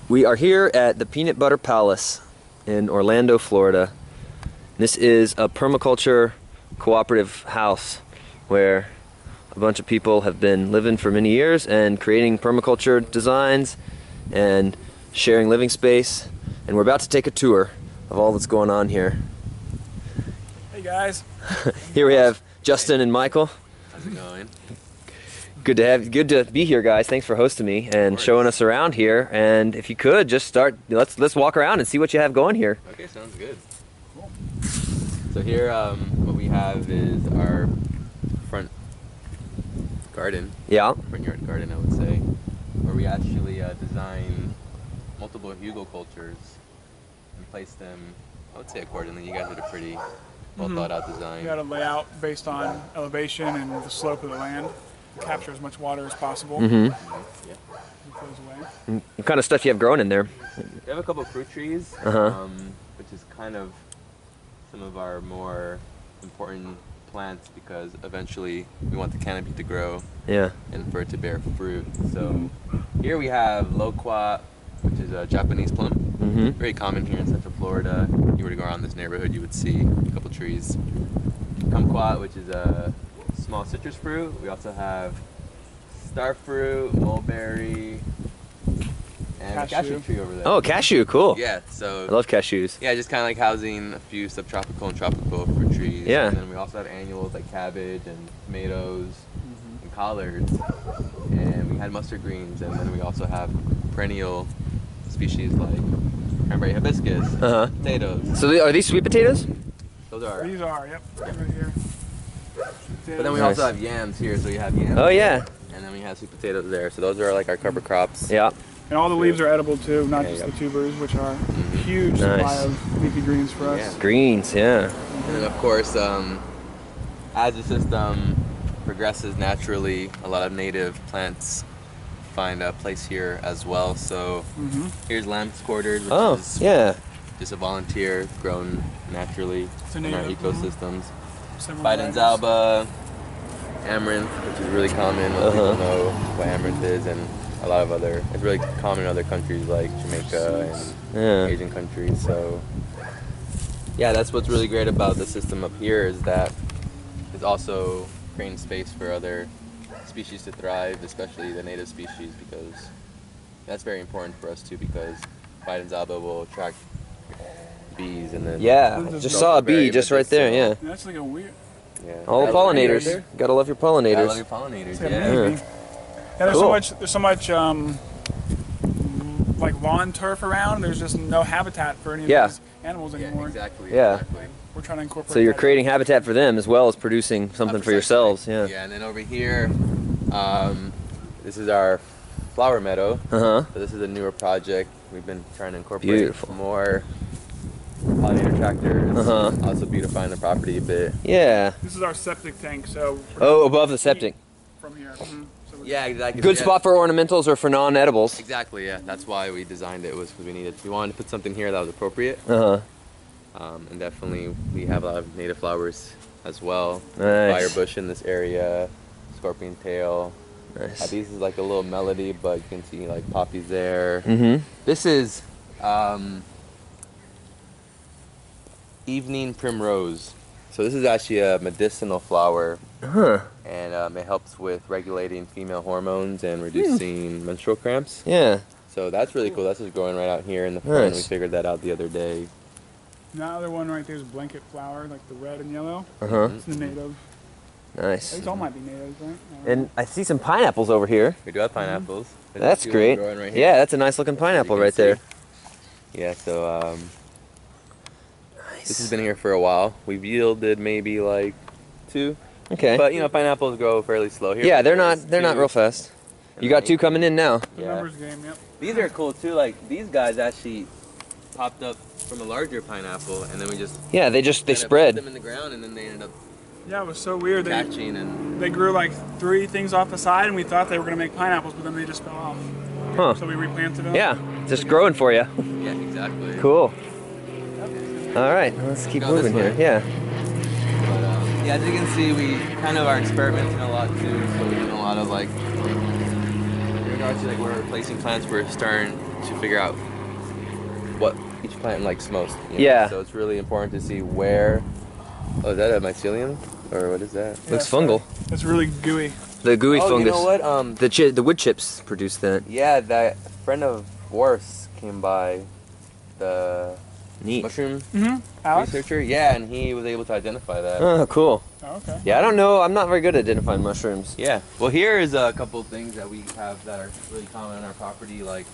We are here at the Peanut Butter Palace in Orlando, Florida. This is a permaculture cooperative house where a bunch of people have been living for many years and creating permaculture designs and sharing living space. And we're about to take a tour of all that's going on here. Hey guys. Here we have Justin and Michael. How's it going? Good to be here, guys. Thanks for hosting me and showing us around here. And if you could just start, let's walk around and see what you have going here. Okay, sounds good. Cool. So here, what we have is our front garden. Yeah. Front yard garden, I would say, where we actually design multiple Hugo cultures and place them, I would say, accordingly. You guys did a pretty well thought out design. We got a layout based on elevation and the slope of the land. Capture as much water as possible. Mm-hmm. Yeah. It goes away. What kind of stuff you have growing in there? We have a couple of fruit trees, which is kind of some of our more important plants because eventually we want the canopy to grow and for it to bear fruit. So here we have loquat, which is a Japanese plum. Very common here in Central Florida. If you were to go around this neighborhood, you would see a couple trees. Kumquat, which is a small citrus fruit. We also have star fruit, mulberry, and a cashew tree over there. Oh, cashew, cool. Yeah, so I love cashews. yeah, just kind of like housing a few subtropical and tropical fruit trees. Yeah. And then we also have annuals like cabbage and tomatoes and collards. And we had mustard greens, and then we also have perennial species like cranberry hibiscus, potatoes. So are these sweet potatoes? Those are. These are, yep, right here. But then we also have yams here, so you have yams. Oh yeah. And then we have sweet potatoes there. So those are like our cover crops. Yeah. And all the leaves are edible too, not just the tubers, which are a huge supply of leafy greens for us. Yeah. Greens, yeah. And then of course, as the system progresses naturally, a lot of native plants find a place here as well. So here's lamb's quarters, which is just a volunteer grown naturally in our ecosystems. Biden's alba, amaranth, which is really common. Most people know what amaranth is, and a lot of other. It's really common in other countries like Jamaica and Asian countries. So yeah, that's what's really great about the system up here is that it's also creating space for other species to thrive, especially the native species, because that's very important for us too. Because Biden's alba will attract bees, and then just saw a bee just right there. Yeah. That's like a weird. All the pollinators. Gotta love your pollinators. I love your pollinators. There's so much like lawn turf around. There's just no habitat for any of these animals anymore. Exactly. We're trying to incorporate. So you're creating habitat for them as well as producing something for yourselves. Yeah. Yeah, and then over here, this is our flower meadow. So this is a newer project. We've been trying to incorporate more pollinator tractors, also beautifying the property a bit. Yeah. This is our septic tank, so. Above the septic. From here. So yeah, exactly. Good spot for ornamentals or for non-edibles. Exactly. Yeah, that's why we designed it. Was because we wanted to put something here that was appropriate. And definitely we have a lot of native flowers as well. Nice. Firebush in this area, scorpion tail. Nice. This is like a little melody, but you can see like poppies there. This is evening primrose. So this is actually a medicinal flower, and it helps with regulating female hormones and reducing menstrual cramps. Yeah. So that's really cool. That's just growing right out here in the front. We figured that out the other day. The other one right there is blanket flower, like the red and yellow. It's the native. Nice. These all might be natives, right? And I see some pineapples over here. We do have pineapples. That's great. Right, yeah, that's a nice looking pineapple right there. Yeah, so this has been here for a while. We've yielded maybe like 2. Okay. But you know, pineapples grow fairly slow here. Yeah, they're not real fast. You got 2 coming in now. Numbers game, yep. These are cool too. Like these guys actually popped up from a larger pineapple, and then we just they spread put them in the ground, and then they ended up Yeah, it was so weird. catching and They grew like 3 things off the side, and we thought they were going to make pineapples, but then they just fell off. So we replanted them. Yeah, just growing for you. yeah, exactly. Cool. All right, let's keep moving here. Yeah. But, yeah, as you can see, we kind of are experimenting a lot too. So we're doing a lot of like actually, like, we're replacing plants. We're starting to figure out what each plant likes most. You know? Yeah. So it's really important to see where. Oh, is that a mycelium? Or what is that? Yeah, Looks fungal. It's really gooey. The gooey Oh, fungus. you know what? The wood chips produce that. Yeah, that friend of Worf's came by, the Neat. mushroom Alex? researcher. Yeah, and he was able to identify that. Oh, cool. Oh, okay. Yeah, I don't know. I'm not very good at identifying mushrooms. Yeah. Well, here is a couple of things that we have that are really common on our property. Like,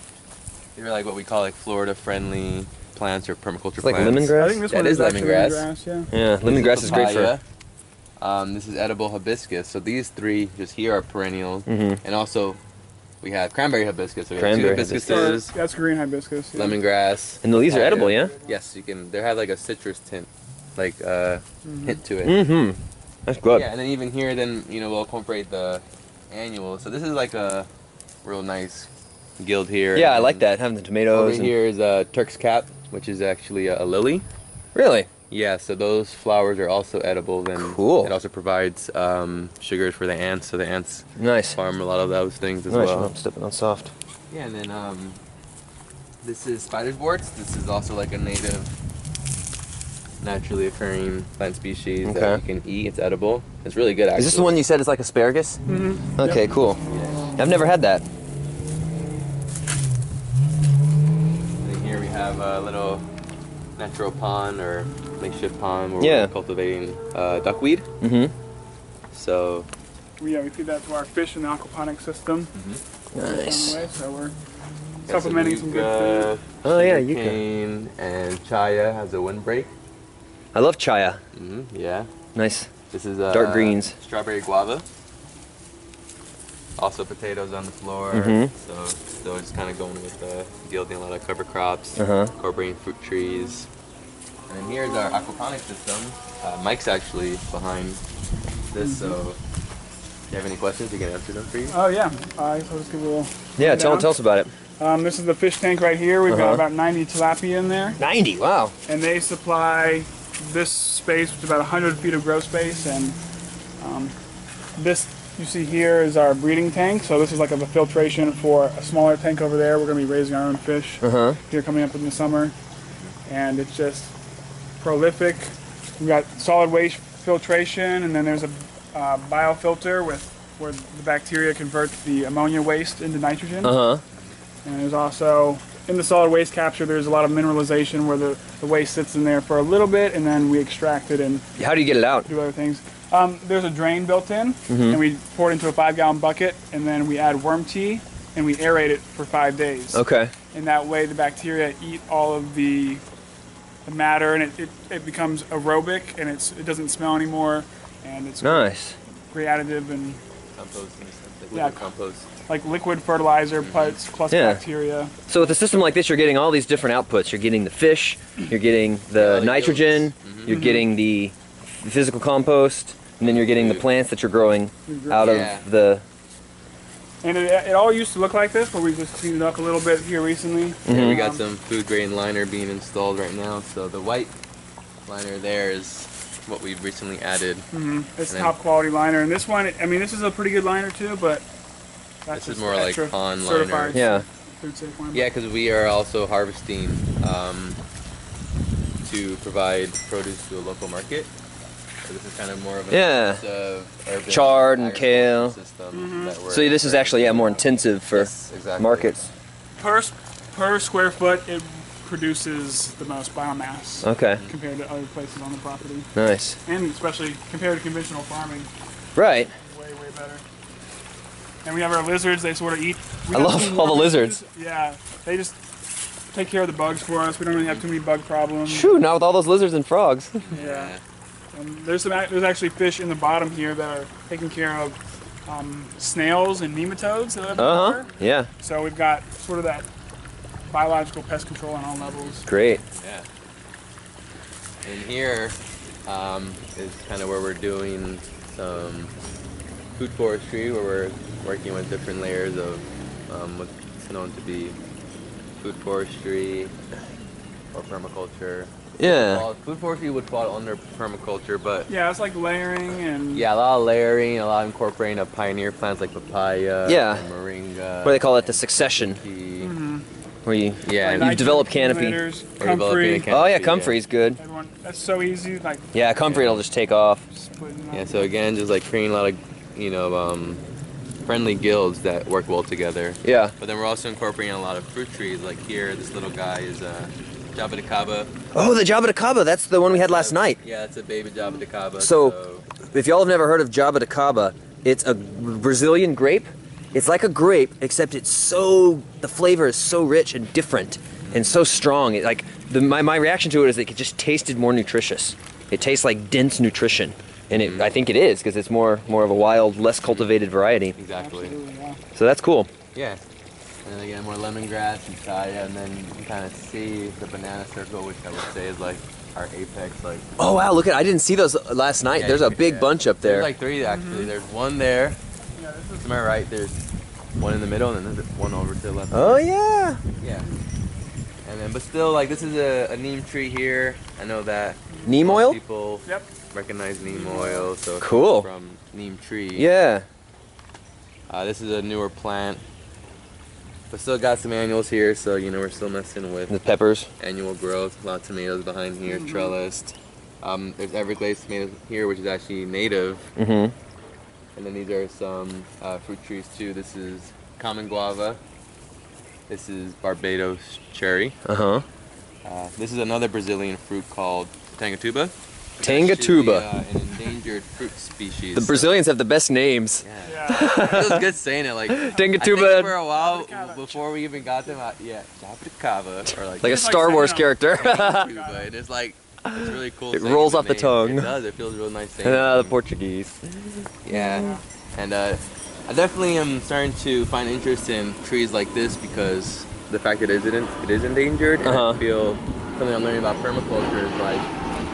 they're like what we call like Florida-friendly plants or permaculture It's like plants. lemongrass. I think this That one is actually lemongrass. yeah. Yeah, lemongrass is great for. This is edible hibiscus. So these three just here are perennials, Mhm. and also we have cranberry hibiscus. So we have Cranberry two hibiscuses, That's green hibiscus. Yeah. lemongrass. And the leaves are papaya. edible, yeah? Yes, you can. They have like a citrus tint, like hint to it. Mm-hmm. That's good. Yeah, and then even here, then we'll incorporate the annual. So this is like a real nice guild here. Yeah, I And like that, having the tomatoes. Over here is a Turk's cap, which is actually a lily. Really? Yeah, so those flowers are also edible. Then Cool. It also provides sugars for the ants, so the ants Nice. farm a lot of those things as Nice. well. I'm stepping on soft. Yeah, and then this is spider's warts. This is also like a native, naturally occurring plant species Okay. that you can eat. It's edible. It's really good, actually. Is this the one you said is like asparagus? Mm-hmm. Okay, cool. Yeah. I've never had that. And here we have a little natural pond or makeshift pond where Yeah. we're cultivating duckweed. Mm-hmm. So We feed that to our fish in the aquaponic system. Nice. Anyway, so we're got supplementing some good food. Oh, yeah, sugar yucca. cane, and chaya has a windbreak. I love chaya. Yeah. Nice. This is Dark greens. Strawberry guava. Also potatoes on the floor. Mhm. So still just kind of going with yielding a lot of cover crops, Uh-huh. incorporating fruit trees. And then here's our aquaponic system. Mike's actually behind this, so if you have any questions, we can answer them for you. Oh yeah, I'll just give a little. Yeah, tell rundown. us about it. This is the fish tank right here. We've got Uh-huh. about 90 tilapia in there, 90, wow. and they supply this space, which is about 100 feet of grow space, and this you see here is our breeding tank. So this is like a filtration for a smaller tank over there. We're going to be raising our own fish Uh-huh. here coming up in the summer, and it's just prolific. We've got solid waste filtration, and then there's a biofilter where the bacteria convert the ammonia waste into nitrogen. Uh-huh. And there's also, in the solid waste capture, there's a lot of mineralization where the waste sits in there for a little bit, and then we extract it and How do you get it out? do other things. There's a drain built in, and we pour it into a 5-gallon bucket, and then we add worm tea, and we aerate it for 5 days. Okay. And that way the bacteria eat all of the matter, and it becomes aerobic, and it doesn't smell anymore, and it's Nice. great additive and Compost in a sense, like Yeah. liquid compost. like liquid fertilizer plus Yeah. bacteria. So with a system like this, you're getting all these different outputs. You're getting the fish, you're getting the Yeah, the nitrogen, yields. you're getting the physical compost, and then you're getting the plants that you're growing out Yeah. of the... And it all used to look like this, but we just cleaned it up a little bit here recently. Yeah, we got some food grade liner being installed right now. So the white liner there is what we've recently added. It's And then- top quality liner, and this one, I mean, this is a pretty good liner too, but that's This is just more like extra pond liner. certified Yeah. food safe liner. Yeah, because we are also harvesting to provide produce to a local market. So this is kind of more of an Yeah. intensive urban Chard and agricultural kale. system that we're So this is actually more intensive for Yes, exactly. markets. Per square foot, it produces the most biomass Okay, compared to other places on the property, nice. and especially compared to conventional farming, Right. way better. And we have our lizards; they sort of eat. we I have love some all the more lizards. lizards. Yeah, they just take care of the bugs for us. We don't really have too many bug problems. Shoo, not with all those lizards and frogs. Yeah. There's actually fish in the bottom here that are taking care of snails and nematodes that live in the Uh-huh, water. yeah, So we've got sort of that biological pest control on all levels. great. Yeah. And here is kind of where we're doing some food forestry, where we're working with different layers of what's known to be food forestry or permaculture. Yeah. Food forestry would fall under permaculture, but Yeah, it's like layering and yeah, a lot of layering, a lot of incorporating of pioneer plants like papaya, Yeah. and moringa. What do they call it? The succession, key. where you Yeah, like you develop canopy. accumulators, Or developing a comfrey. canopy. Oh yeah, Yeah. comfrey's good. Everyone, that's so easy. Like Yeah, comfrey will just take off. just putting it Yeah, on. so again, just like creating a lot of, friendly guilds that work well together. Yeah. But then we're also incorporating a lot of fruit trees. Like here, this little guy is Java de Caba. Oh, the Java de Caba. That's the one we had last night. Yeah, that's a baby Java de Caba. So, if y'all have never heard of Java de Caba, it's a Brazilian grape. It's like a grape, except the flavor is so rich and different and so strong. My reaction to it is it just tasted more nutritious. It tastes like dense nutrition. And I think it is, because it's more of a wild, less cultivated variety. Exactly. Absolutely, yeah. So that's cool. Yeah. And then again, more lemongrass and saya, and then you can kind of see the banana circle, which I would say is like our apex. Like, Oh wow, look at I didn't see those last night. Yeah, There's a big bunch up there. There's like 3 actually. There's one there. Yeah, this is To my right, there's one in the middle, and then there's one over to the left. Oh yeah. Yeah. And then, but still, like, this is a neem tree here. I know that Neem most oil? people Yep. recognize neem oil, so it's Cool. from neem tree. Yeah. This is a newer plant, but still got some annuals here, so we're still messing with The peppers. annual growth. A lot of tomatoes behind here, trellised. There's Everglades tomatoes here, which is actually native. Mm-hmm. And then these are some fruit trees too. This is common guava. This is Barbados cherry. Uh-huh. This is another Brazilian fruit called tangatuba. It's Tangatuba. actually, an endangered fruit species. The Brazilians have the best names. Yeah. yeah. It feels good saying it. Like Tangatuba. I think for a while before we even got them, Java or Like a It's Star like Wars saying, character. Tangatuba. And it's like it's really cool. It saying rolls off the name. tongue. It does. It feels real nice saying. The it. Portuguese. Yeah. And I definitely am starting to find interest in trees like this because the fact that it is endangered, and I feel something I'm learning about permaculture is like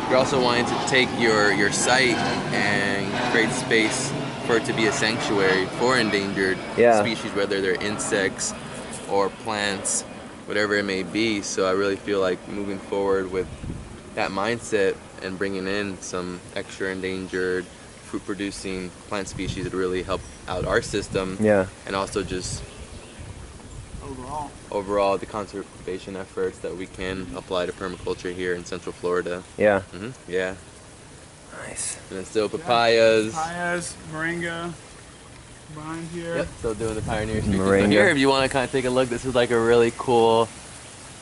you're also wanting to take your site and create space for it to be a sanctuary for endangered species, whether they're insects or plants, whatever it may be. So I really feel like moving forward with that mindset and bringing in some extra endangered fruit producing plant species would really help out our system. Yeah. And also just overall the conservation efforts that we can apply to permaculture here in Central Florida. Yeah. Yeah. Nice. And then still papayas. Papayas, moringa, behind here. Yep, still doing the pioneer species. So Moringa. here, if you want to kind of take a look, this is like a really cool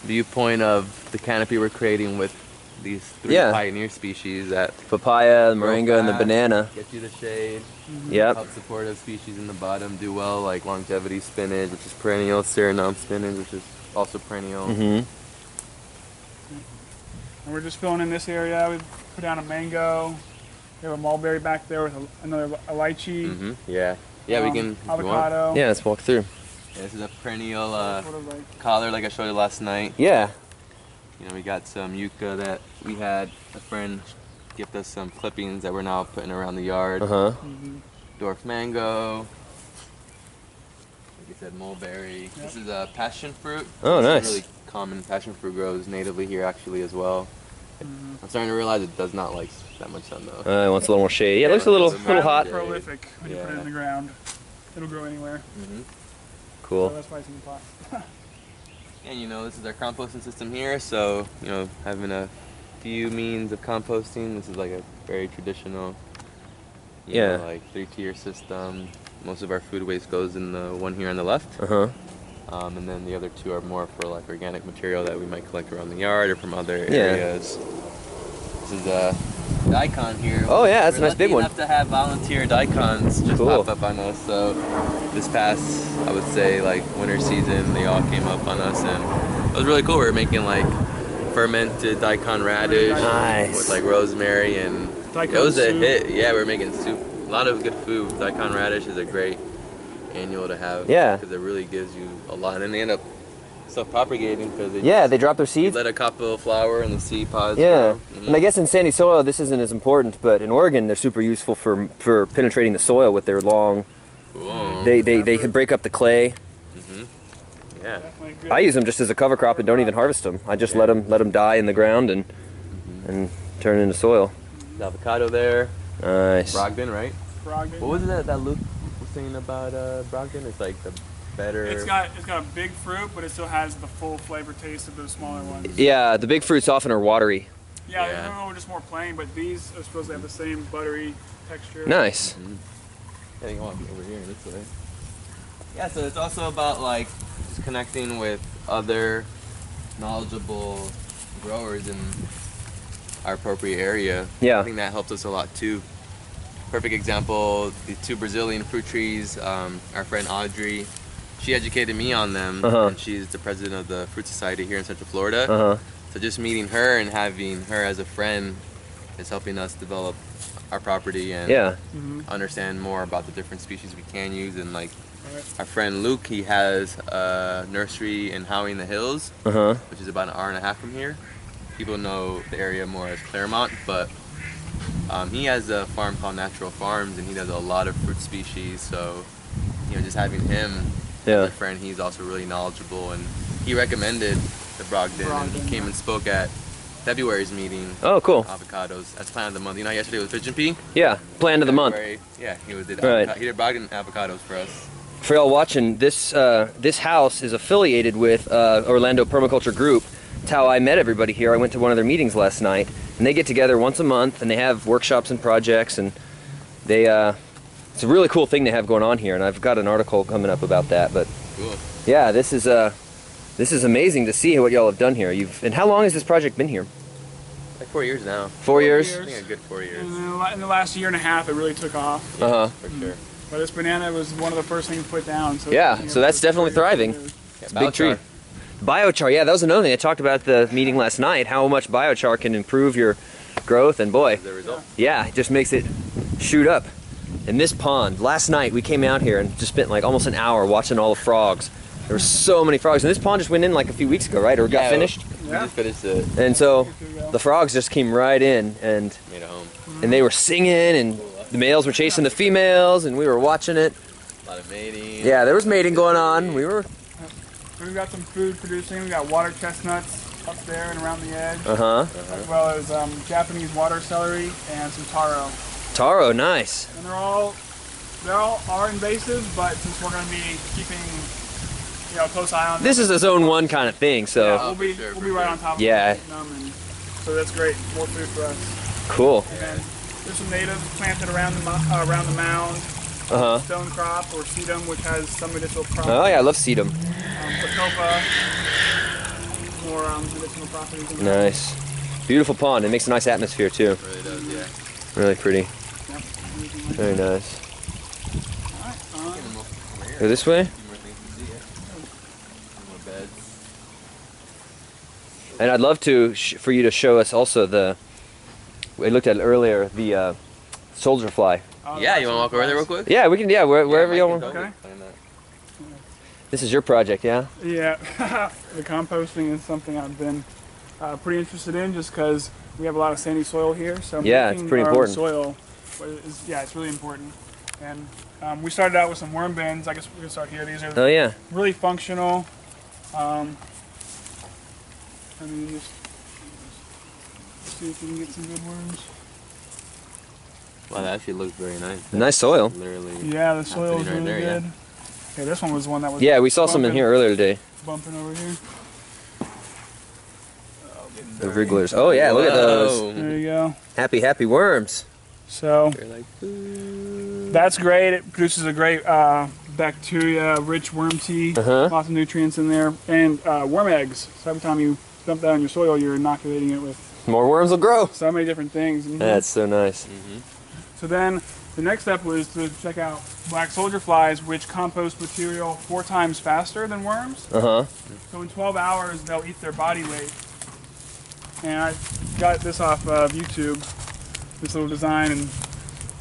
viewpoint of the canopy we're creating with these 3 pioneer species that Papaya, the moringa, and the fast, banana. get you the shade. Yep. Help supportive species in the bottom do well, like longevity spinach, which is perennial, Suriname spinach, which is also perennial. Mm-hmm. And we're just filling in this area. We put down a mango. We have a mulberry back there with another lychee. Yeah. Yeah, we can. If you want. Avocado. Yeah, let's walk through. Yeah, this is a perennial Sort of like collar, like I showed you last night. Yeah. We got some yucca that we had a friend gift us some clippings that we're now putting around the yard. Uh-huh. Dwarf mango. Like I said, mulberry. This is a passion fruit. Oh, It's nice. really common. Passion fruit grows natively here actually as well. I'm starting to realize it does not like that much sun though. It wants a little more shade. Yeah, it looks a little highly hot. prolific when you put it Yeah. in the ground. It'll grow anywhere. So Cool. that's why it's in the pot. And this is our composting system here, so having a few means of composting. This is like a very traditional like 3-tier system. Most of our food waste goes in the one here on the left. Uh-huh. And then the other 2 are more for like organic material that we might collect around the yard or from other areas. This is a daikon here. Oh yeah, that's a nice big We're one. lucky enough to have volunteer daikons just Cool. pop up on us. So this past, I would say, like winter season, they all came up on us, and it was really cool. We were making like fermented daikon radish Nice. with like rosemary, and Daikon it was a soup. hit. Yeah, we were making soup. A lot of good food. Daikon radish is a great annual to have. Yeah. Because it really gives you a lot, and they end up self-propagating because They drop their you seeds. let a couple of flower in the seed pods. Yeah, grow. and I guess in sandy soil this isn't as important, but in Oregon they're super useful for penetrating the soil with their long. Cool. They break up the clay. Yeah. Definitely good. I use them just as a cover crop and don't even harvest them. I just let them die in the ground and and turn it into soil. The avocado there. Nice. Brogdon, right? Brogdon. What was it that Luke was saying about Brogdon? It's like the better. It's got a big fruit, but it still has the full flavor taste of those smaller ones. Yeah, the big fruits often are watery. Yeah, Yeah. they're just more plain, but these are supposed to have the same buttery texture. Nice. I think I'll walk over here this way. Yeah, so it's also about like just connecting with other knowledgeable growers in our appropriate area. Yeah. I think that helps us a lot too. Perfect example, the 2 Brazilian fruit trees, our friend Audrey, she educated me on them, and she's the president of the Fruit Society here in Central Florida. So just meeting her and having her as a friend is helping us develop our property and understand more about the different species we can use. And like our friend Luke, he has a nursery in Howey in the Hills, which is about an hour and a half from here. People know the area more as Claremont, but he has a farm called Natural Farms, and he does a lot of fruit species. So, you know, just having him as a friend, he's also really knowledgeable, and he recommended the Brogdon, and he came and spoke at February's meeting. Oh, cool. Avocados. That's plant of the month. You know, yesterday was Pigeon Pea. Yeah, plant of the month. Yeah, he did. Right. He did Brogdon avocados for us. For y'all watching, this this house is affiliated with Orlando Permaculture Group. That's how I met everybody here. I went to one of their meetings last night, and they get together once a month, and they have workshops and projects, and they it's a really cool thing they have going on here. And I've got an article coming up about that. But Cool. yeah, this is amazing to see what y'all have done here. And how long has this project been here? Like 4 years now. 4 years? I think a good 4 years. In the last year and a half, it really took off. For sure. But this banana was one of the first things put down. So Yeah, so that's definitely thriving. It's a big tree. Biochar, yeah, that was another thing I talked about at the meeting last night, how much biochar can improve your growth, and boy, The result. yeah, it just makes it shoot up. And this pond, last night we came out here and just spent like almost an hour watching all the frogs. There were so many frogs, and this pond just went in like a few weeks ago, right? Or got finished? We just finished it. And so the frogs just came right in, and Made a home. they were singing, and the males were chasing the females, and we were watching it. A lot of mating. Yeah, there was mating going on. We were... We've got some food producing. We've got water chestnuts up there and around the edge, as well as Japanese water celery and some taro. Taro, nice. And they all are invasive, but since we're going to be keeping a close eye on them, This is a zone 1 kind of thing, so... yeah, we'll be right on top of them. And so that's great. More food for us. Cool. And then there's some natives planted around the mound. Stone crop or sedum, which has some medicinal properties. Oh yeah, I love sedum. Bacopa, more medicinal properties. Nice. Beautiful pond. It makes a nice atmosphere too. It really does, yeah. Really pretty. Yep. Very nice. Alright, Go this way? A few more things to see, yeah. More beds. And I'd love to for you to show us also we looked at it earlier, the soldier fly. Yeah, you want to walk over there real quick? Yeah, we can. Yeah, wherever you want. Okay. This is your project, yeah? Yeah, the composting is something I've been pretty interested in, just because we have a lot of sandy soil here. So yeah, it's pretty important. Soil it's really important. And we started out with some worm bins. I guess we can start here. These are really functional. I mean, just see if we can get some good worms. Wow, that actually looks very nice. Nice soil. Literally. Yeah, the soil is right really there, good. Okay, this one was the one that was. Yeah, we saw some in here earlier today. Bumping over here. The wrigglers. Oh yeah, look at those. There you go. Happy worms. So They're like, ooh. that's great. It produces a great bacteria-rich worm tea. Lots of nutrients in there, and worm eggs. So every time you dump that on your soil, you're inoculating it with More worms will grow. so many different things. That's so nice. So then the next step was to check out black soldier flies, which compost material 4 times faster than worms. So in 12 hours, they'll eat their body weight. And I got this off of YouTube, this little design. And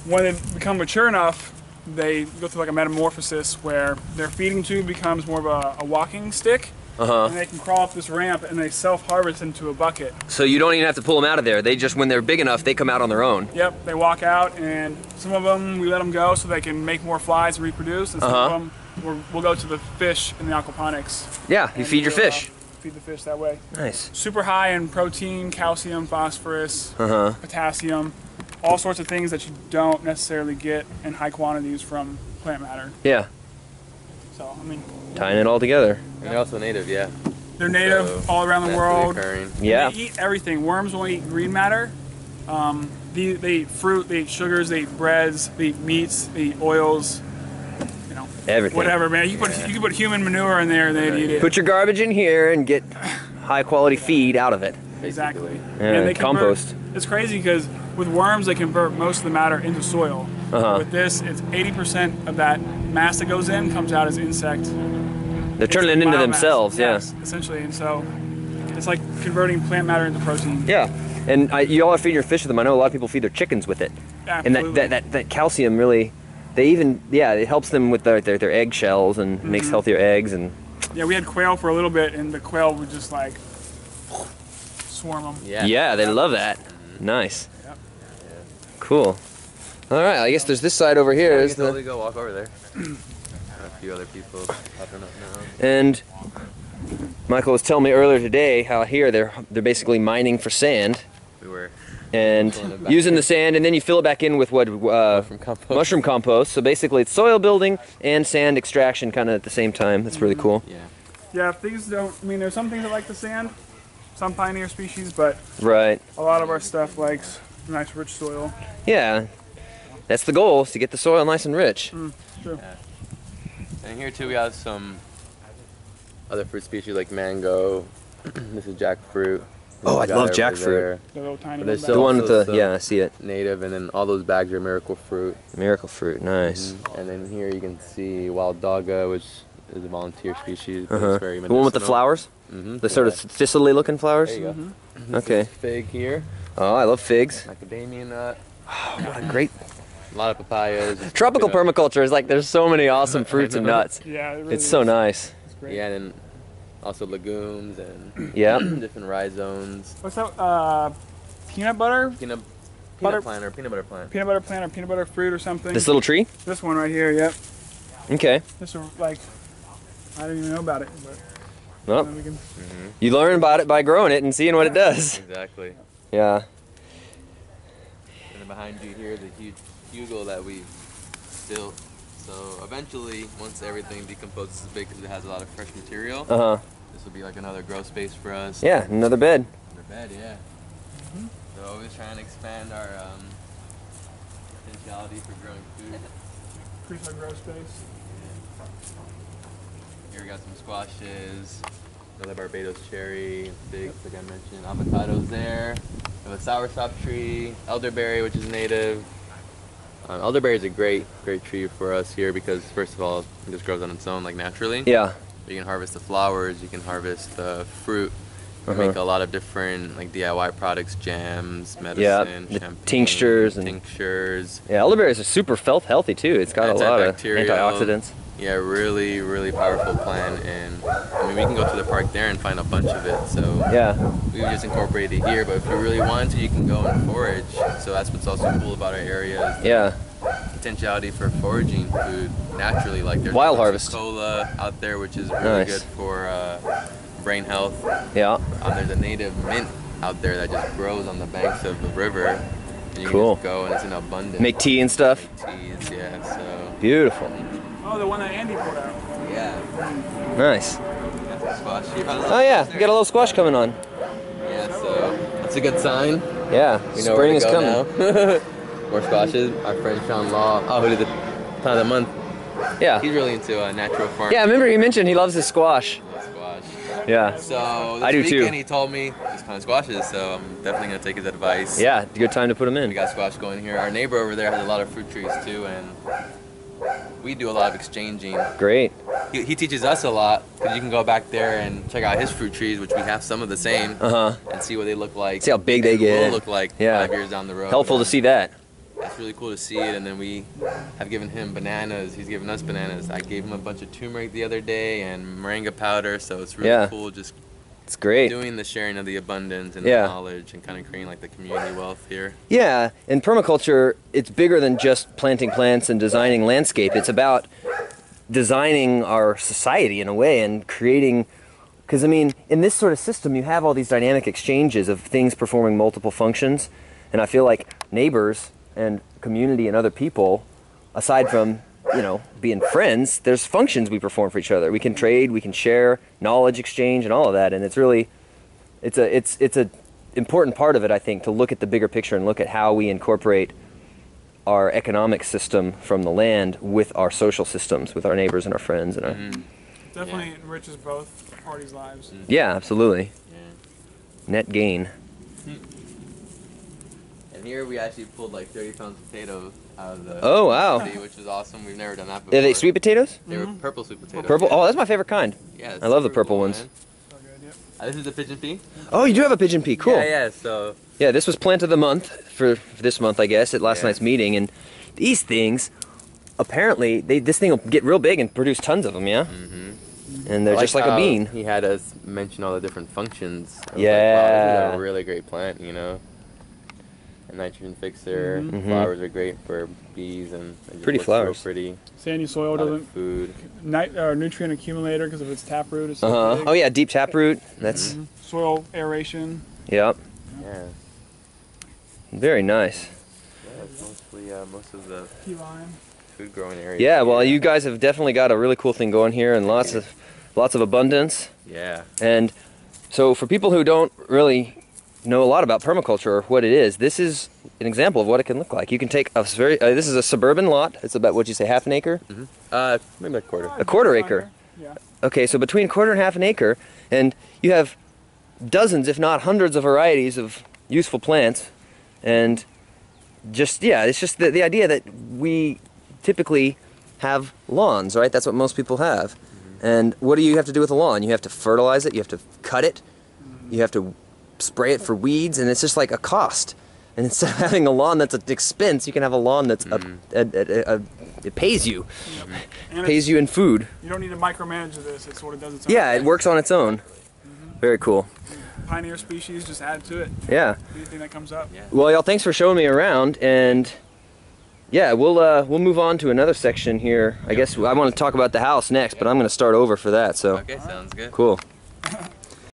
when they become mature enough, they go through like a metamorphosis where their feeding tube becomes more of a walking stick. And they can crawl up this ramp and they self-harvest into a bucket. So you don't even have to pull them out of there. They just, when they're big enough, they come out on their own. Yep, they walk out, and some of them we let them go so they can make more flies and reproduce, and some of them we'll go to the fish in the aquaponics. Yeah, you feed your fish. feed the fish that way. Nice. Super high in protein, calcium, phosphorus, Uh-huh. potassium, all sorts of things that you don't necessarily get in high quantities from plant matter. Yeah. So, I mean, Tying it all together. And they're also native, yeah. they're native So, all around the naturally world. occurring. Yeah. They eat everything. Worms will eat green matter. They eat fruit, they eat sugars, they eat breads, they eat meats, they eat oils, you know, Everything. whatever, man. You can put human manure in there and they'd eat it. Put your garbage in here and get high quality feed out of it. Exactly. Yeah, And they compost. It's crazy because with worms they convert most of the matter into soil. Uh-huh. With this, it's 80% of that mass that goes in comes out as insect. They're turning it into biomass. themselves, Yes, essentially. And so it's like converting plant matter into protein. yeah. And you all are feeding your fish with them. I know a lot of people feed their chickens with it. Absolutely. And that calcium really, it helps them with their egg shells and makes healthier eggs. And Yeah, we had quail for a little bit, and the quail would just like swarm them. Yeah. they love that. Nice. Yep. Cool. All right, I guess there's this side over here. Yeah, we is can totally go walk over there. A few other people popping up now. And Michael was telling me earlier today how here they're basically mining for sand We were and filling it back using in. the sand, and then you fill it back in with what Mushroom compost. mushroom compost. So basically, it's soil building and sand extraction kind of at the same time. That's really cool. Yeah. Yeah, things don't. I mean, there's some things that like the sand, some pioneer species, but Right. a lot of our stuff likes nice, rich soil. Yeah. That's the goal, is to get the soil nice and rich. True. And here too we have some other fruit species like mango. This is jackfruit. Oh, I Got love over jackfruit. there. The little tiny But there's little The still one with the also some I see it. native, and then all those bags are miracle fruit. Miracle fruit, nice. And then here you can see wild dogga, which is a volunteer species. But Uh-huh. it's very The one with the medicinal. flowers, Mm-hmm. the sort of thistly looking flowers. There you go. Okay. Fig here, Oh, I love figs. macadamia nut, What a great a lot of papayas. tropical You know. permaculture is like there's so many awesome fruits and know. nuts. Yeah, it really It's so is. nice. It's great. Yeah, and then also legumes and Yeah. different rhizomes. What's that? Peanut butter? Peanut Butter- plant or peanut butter plant. Peanut butter plant or peanut butter fruit or something? This little tree? This one right here, yep. Okay. This is like, I didn't even know about it, but Well, then we can. you learn about it by growing it and seeing what it does. Exactly. Yeah. And then behind you here is a huge hugel that we've built. So eventually, once everything decomposes a bit because it has a lot of fresh material, Uh-huh. this will be like another grow space for us. Yeah, another bed. Another bed, yeah. So always trying to expand our potentiality for growing food. Increase our grow space. Here we got some squashes, another Barbados cherry, figs like I mentioned, avocados there. We have a soursop tree, elderberry which is native. Elderberry is a great tree for us here because first of all, it just grows on its own like naturally. Yeah. You can harvest the flowers, you can harvest the fruit. We Uh-huh. make a lot of different like DIY products, jams, medicine, the champagne, tinctures and- tinctures. Yeah, elderberries are super healthy too. It's got a lot of Antibacterial. antioxidants. Yeah, really powerful plant, and I mean we can go to the park there and find a bunch of it. So Yeah. we just incorporated it here, but if you really want to, you can go and forage. So that's what's also cool about our area is the Yeah. potentiality for foraging food naturally. Like there's Wild harvest. cola out there, which is really Nice. good for brain health. Yeah. There's a native mint out there that just grows on the banks of the river. And you Cool. can just go and it's in abundance. Make tea and stuff. Teas, yeah. So Beautiful. Oh, the one that Andy pulled out. yeah, Nice. that's a squash here. Oh yeah, we got a little squash coming on. Yeah, so that's a good sign. Yeah. We know Spring where is to go coming. now. More squashes. Our friend Sean Law, who did the plant of the month. Yeah. He's really into natural farming. Yeah, I remember he mentioned he loves his squash. Squash. Yeah. So this I do too. weekend he told me he's planting squashes, so I'm definitely gonna take his advice. Yeah, good time to put them We in. got squash going here. Our neighbor over there has a lot of fruit trees too, and we do a lot of exchanging. Great. He teaches us a lot because you can go back there and check out his fruit trees, which we have some of the same, Uh-huh. and see what they look like. See how big they get. Will look like Yeah. 5 years down the road. Helpful to see that. It's really cool to see it, and then we have given him bananas. He's given us bananas. I gave him a bunch of turmeric the other day and moringa powder, so it's really Yeah. cool just It's great. doing the sharing of the abundance and Yeah. the knowledge and kind of creating like the community wealth here. Yeah, in permaculture, it's bigger than just planting plants and designing landscape. It's about designing our society in a way and creating Because, I mean, in this sort of system, you have all these dynamic exchanges of things performing multiple functions. And I feel like neighbors and community and other people, aside from, you know, being friends, there's functions we perform for each other. We can trade, we can share, knowledge exchange, and all of that. And it's really, it's a important part of it, I think, to look at the bigger picture and look at how we incorporate our economic system from the land with our social systems, with our neighbors and our friends and our... Definitely enriches both parties' lives. Yeah, absolutely. Yeah. Net gain. And here we actually pulled like 30 pounds of potato out of the Oh, wow. city, which is awesome. We've never done that before. Are they sweet potatoes? They were purple sweet potatoes. Purple? Oh, that's my favorite kind. Yeah, I love the super purple cool, ones. man. So good, yep. This is the pigeon pea. Oh, you do have a pigeon pea. Cool. Yeah, so Yeah, this was plant of the month for this month, I guess, at last night's meeting. And these things, apparently, this thing will get real big and produce tons of them, yeah? And they're just like a how bean. He had us mention all the different functions. I was Yeah. like, wow, this is a really great plant, you know. A nitrogen fixer. Flowers are great for bees and it just Pretty looks flowers. Real pretty. Sandy soil A lot of doesn't food. nutrient accumulator because of its taproot. It's so big. Oh, yeah, deep taproot. That's, Soil aeration. yep. Yeah. Very nice. Yeah, it's mostly most of the Key lime. food growing area. Yeah, well, you guys have definitely got a really cool thing going here and lots of abundance. Yeah. And so for people who don't really know a lot about permaculture or what it is, this is an example of what it can look like. You can take a this is a suburban lot. It's about, what'd you say, half an acre? Maybe a quarter. A quarter acre. Yeah. Okay, so between quarter and half an acre, and you have dozens, if not hundreds of varieties of useful plants. And just, yeah, it's just the idea that we typically have lawns, right? That's what most people have. And what do you have to do with a lawn? You have to fertilize it, you have to cut it, you have to spray it for weeds, and it's just like a cost. And instead of having a lawn that's an expense, you can have a lawn that's it pays you. And Pays you in food. you don't need to micromanage this. It sort of does its own Yeah, it thing. works on its own. Very cool. Pioneer species, just add to it. Yeah. Anything that comes up. Yeah. Well, y'all, thanks for showing me around, and yeah, we'll move on to another section here. I guess I want to talk about the house next, but I'm going to start over for that. So, Okay, sounds good. cool.